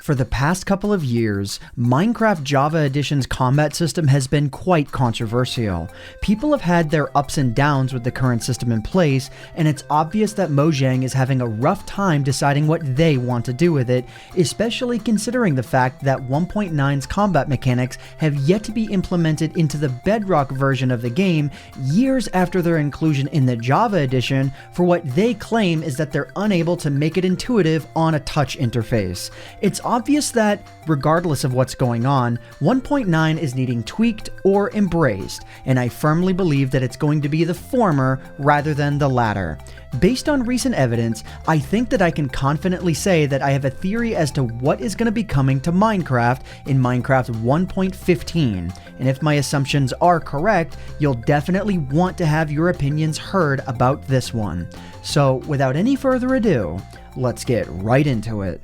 For the past couple of years, Minecraft Java Edition's combat system has been quite controversial. People have had their ups and downs with the current system in place, and it's obvious that Mojang is having a rough time deciding what they want to do with it, especially considering the fact that 1.9's combat mechanics have yet to be implemented into the Bedrock version of the game years after their inclusion in the Java Edition for what they claim is that they're unable to make it intuitive on a touch interface. It's obvious that, regardless of what's going on, 1.9 is needing tweaked or embraced, and I firmly believe that it's going to be the former rather than the latter. Based on recent evidence, I think that I can confidently say that I have a theory as to what is going to be coming to Minecraft in Minecraft 1.15, and if my assumptions are correct, you'll definitely want to have your opinions heard about this one. So without any further ado, let's get right into it.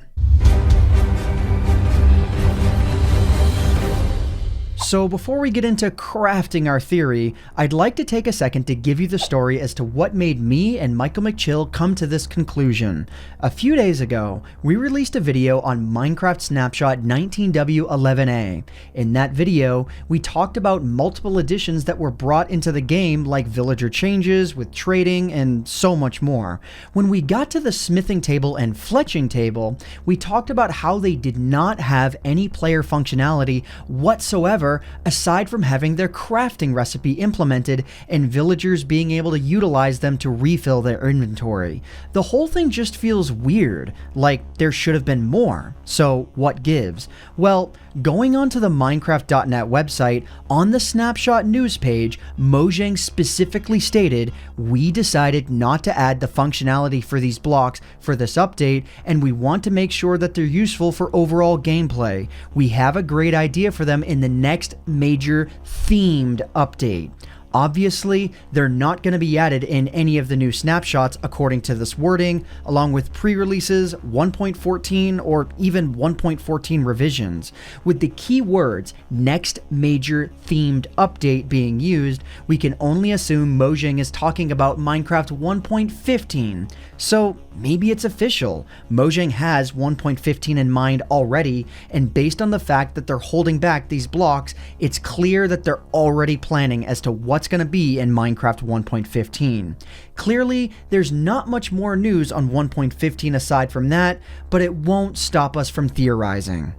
So before we get into crafting our theory, I'd like to take a second to give you the story as to what made me and Michaelmcchill come to this conclusion. A few days ago, we released a video on Minecraft Snapshot 19W11A. In that video, we talked about multiple additions that were brought into the game, like villager changes with trading and so much more. When we got to the smithing table and fletching table, we talked about how they did not have any player functionality whatsoever aside from having their crafting recipe implemented and villagers being able to utilize them to refill their inventory. The whole thing just feels weird, like there should have been more. So what gives? Well, going onto the Minecraft.net website, on the Snapshot news page, Mojang specifically stated, "We decided not to add the functionality for these blocks for this update, and we want to make sure that they're useful for overall gameplay. We have a great idea for them in the next major themed update." Obviously, they're not going to be added in any of the new snapshots according to this wording, along with pre-releases, 1.14, or even 1.14 revisions. With the keywords "next major themed update" being used, we can only assume Mojang is talking about Minecraft 1.15. So maybe it's official. Mojang has 1.15 in mind already, and based on the fact that they're holding back these blocks, it's clear that they're already planning as to what's going to be in Minecraft 1.15. Clearly, there's not much more news on 1.15 aside from that, but it won't stop us from theorizing.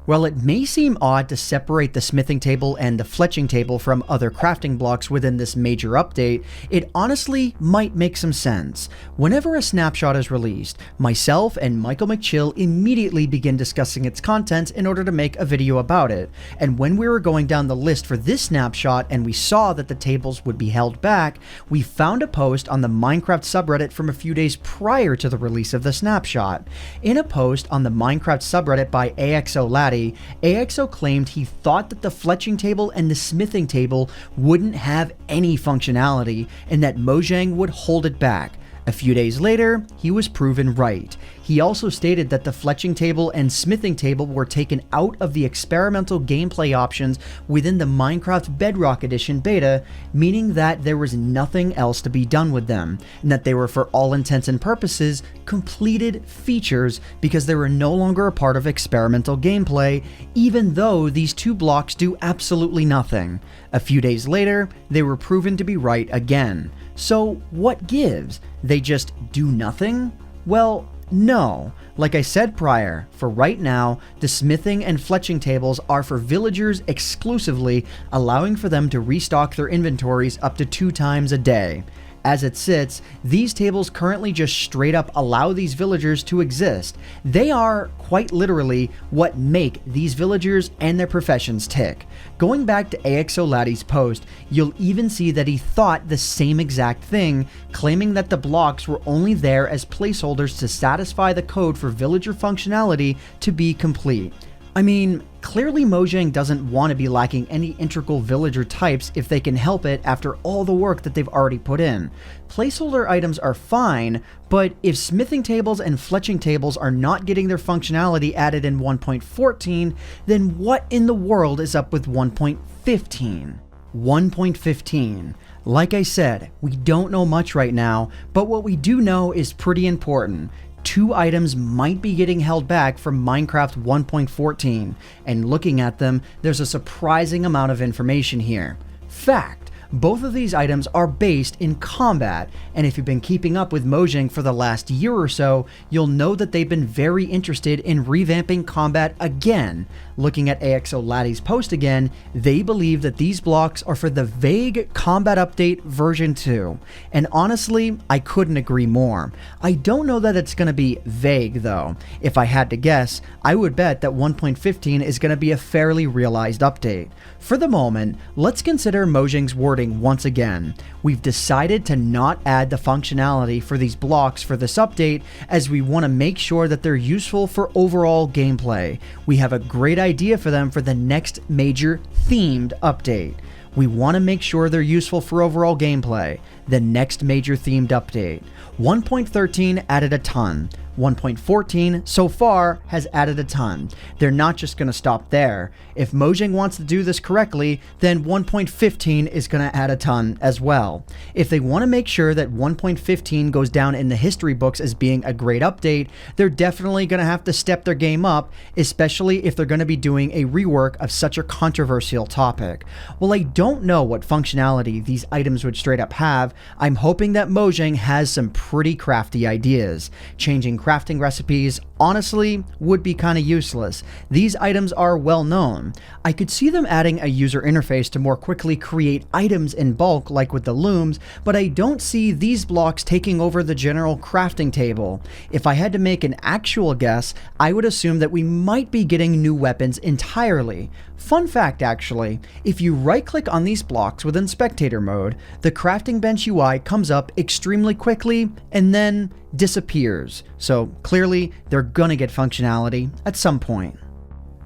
While it may seem odd to separate the smithing table and the fletching table from other crafting blocks within this major update, it honestly might make some sense. Whenever a snapshot is released, myself and Michaelmcchill immediately begin discussing its contents in order to make a video about it. And when we were going down the list for this snapshot and we saw that the tables would be held back, we found a post on the Minecraft subreddit from a few days prior to the release of the snapshot. In a post on the Minecraft subreddit by AXOLaddie, AXO claimed he thought that the fletching table and the smithing table wouldn't have any functionality and that Mojang would hold it back. A few days later, he was proven right. He also stated that the fletching table and smithing table were taken out of the experimental gameplay options within the Minecraft Bedrock Edition beta, meaning that there was nothing else to be done with them, and that they were for all intents and purposes completed features because they were no longer a part of experimental gameplay, even though these two blocks do absolutely nothing. A few days later, they were proven to be right again. So what gives? They just do nothing? Well, no. Like I said prior, for right now, the smithing and fletching tables are for villagers exclusively, allowing for them to restock their inventories up to 2 times a day. As it sits, these tables currently just straight up allow these villagers to exist. They are, quite literally, what make these villagers and their professions tick. Going back to AXOLaddie's post, you'll even see that he thought the same exact thing, claiming that the blocks were only there as placeholders to satisfy the code for villager functionality to be complete. I mean, clearly Mojang doesn't want to be lacking any integral villager types if they can help it after all the work that they've already put in. Placeholder items are fine, but if smithing tables and fletching tables are not getting their functionality added in 1.14, then what in the world is up with 1.15? 1.15. Like I said, we don't know much right now, but what we do know is pretty important. 2 items might be getting held back from Minecraft 1.14, and looking at them, there's a surprising amount of information here. Fact: both of these items are based in combat, and if you've been keeping up with Mojang for the last year or so, you'll know that they've been very interested in revamping combat again. Looking at AXOLaddie's post again, they believe that these blocks are for the vague combat update version 2. And honestly, I couldn't agree more. I don't know that it's going to be vague though. If I had to guess, I would bet that 1.15 is going to be a fairly realized update. For the moment, let's consider Mojang's wording once again. We've decided to not add the functionality for these blocks for this update, as we want to make sure that they're useful for overall gameplay. We have a great idea for them for the next major themed update. We want to make sure they're useful for overall gameplay. The next major themed update. 1.13 added a ton. 1.14 so far has added a ton. They're not just going to stop there. If Mojang wants to do this correctly, then 1.15 is going to add a ton as well. If they want to make sure that 1.15 goes down in the history books as being a great update, they're definitely going to have to step their game up, especially if they're going to be doing a rework of such a controversial topic. While I don't know what functionality these items would straight up have, I'm hoping that Mojang has some pretty crafty ideas. Changing crafting recipes honestly would be kind of useless. These items are well known. I could see them adding a user interface to more quickly create items in bulk like with the looms, but I don't see these blocks taking over the general crafting table. If I had to make an actual guess, I would assume that we might be getting new weapons entirely. Fun fact actually, if you right click on these blocks within spectator mode, the crafting bench UI comes up extremely quickly and then disappears. So clearly they're gonna get functionality at some point.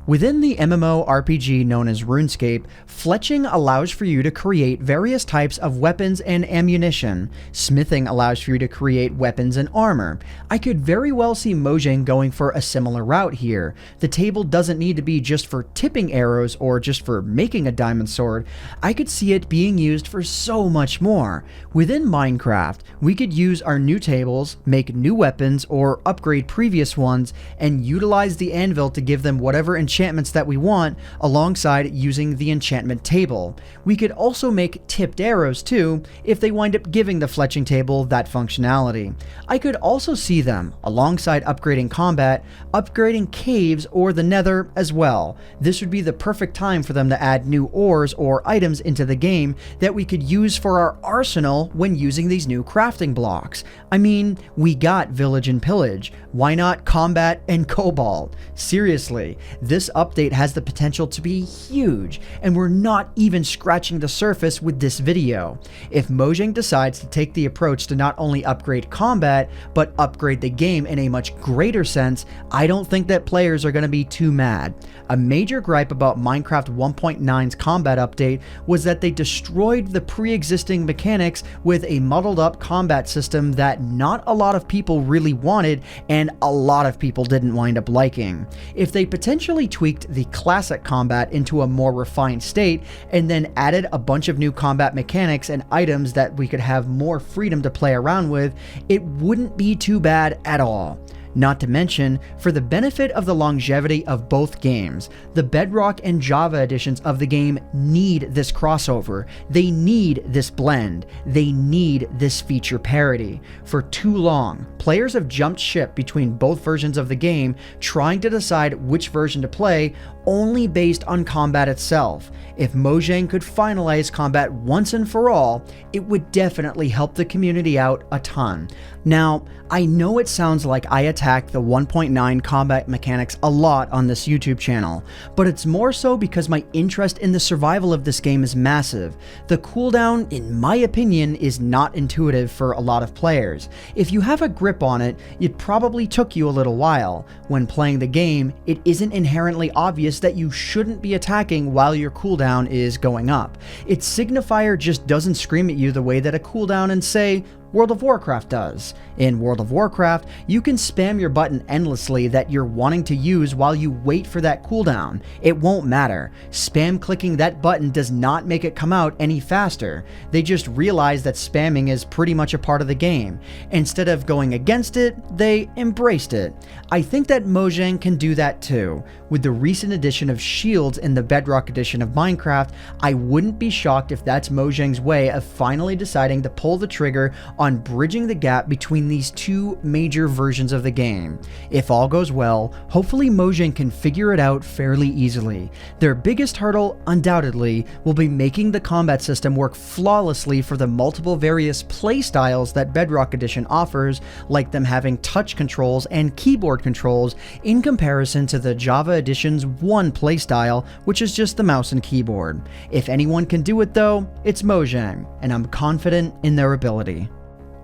Within the MMORPG known as RuneScape, fletching allows for you to create various types of weapons and ammunition. Smithing allows for you to create weapons and armor. I could very well see Mojang going for a similar route here. The table doesn't need to be just for tipping arrows or just for making a diamond sword. I could see it being used for so much more. Within Minecraft, we could use our new tables, make new weapons, or upgrade previous ones, and utilize the anvil to give them whatever enchantments that we want, alongside using the enchantment table. We could also make tipped arrows too, if they wind up giving the fletching table that functionality. I could also see them, alongside upgrading combat, upgrading caves or the nether as well. This would be the perfect time for them to add new ores or items into the game that we could use for our arsenal when using these new crafting blocks. I mean, we got village and pillage. Why not combat and cobalt? Seriously, this update has the potential to be huge, and we're not even scratching the surface with this video. If Mojang decides to take the approach to not only upgrade combat, but upgrade the game in a much greater sense, I don't think that players are going to be too mad. A major gripe about Minecraft 1.9's combat update was that they destroyed the pre-existing mechanics with a muddled up combat system that not a lot of people really wanted and a lot of people didn't wind up liking. If they potentially tweaked the classic combat into a more refined state and then added a bunch of new combat mechanics and items that we could have more freedom to play around with, it wouldn't be too bad at all. Not to mention, for the benefit of the longevity of both games, the Bedrock and Java editions of the game need this crossover. They need this blend. They need this feature parity. For too long, players have jumped ship between both versions of the game, trying to decide which version to play only based on combat itself. If Mojang could finalize combat once and for all, it would definitely help the community out a ton. Now, I know it sounds like I attack the 1.9 combat mechanics a lot on this YouTube channel, but it's more so because my interest in the survival of this game is massive. The cooldown, in my opinion, is not intuitive for a lot of players. If you have a grip on it, it probably took you a little while. When playing the game, it isn't inherently obvious that you shouldn't be attacking while your cooldown is going up. Its signifier just doesn't scream at you the way that a cooldown in, say, World of Warcraft does. In World of Warcraft, you can spam your button endlessly that you're wanting to use while you wait for that cooldown. It won't matter. Spam clicking that button does not make it come out any faster. They just realize that spamming is pretty much a part of the game. Instead of going against it, they embraced it. I think that Mojang can do that too. With the recent addition of shields in the Bedrock edition of Minecraft, I wouldn't be shocked if that's Mojang's way of finally deciding to pull the trigger on bridging the gap between these two major versions of the game. If all goes well, hopefully Mojang can figure it out fairly easily. Their biggest hurdle, undoubtedly, will be making the combat system work flawlessly for the multiple various playstyles that Bedrock Edition offers, like them having touch controls and keyboard controls in comparison to the Java Edition's one playstyle, which is just the mouse and keyboard. If anyone can do it though, it's Mojang, and I'm confident in their ability.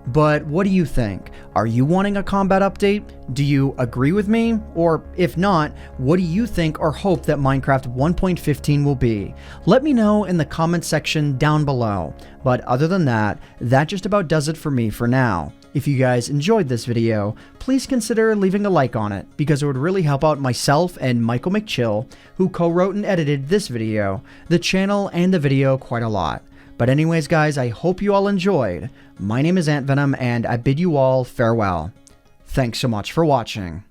But what do you think? Are you wanting a combat update? Do you agree with me? Or if not, what do you think or hope that Minecraft 1.15 will be? Let me know in the comment section down below. But other than that, that just about does it for me for now. If you guys enjoyed this video, please consider leaving a like on it, because it would really help out myself and Michaelmcchill, who co-wrote and edited this video, the channel and the video quite a lot. But anyways guys, I hope you all enjoyed. My name is AntVenom and I bid you all farewell. Thanks so much for watching.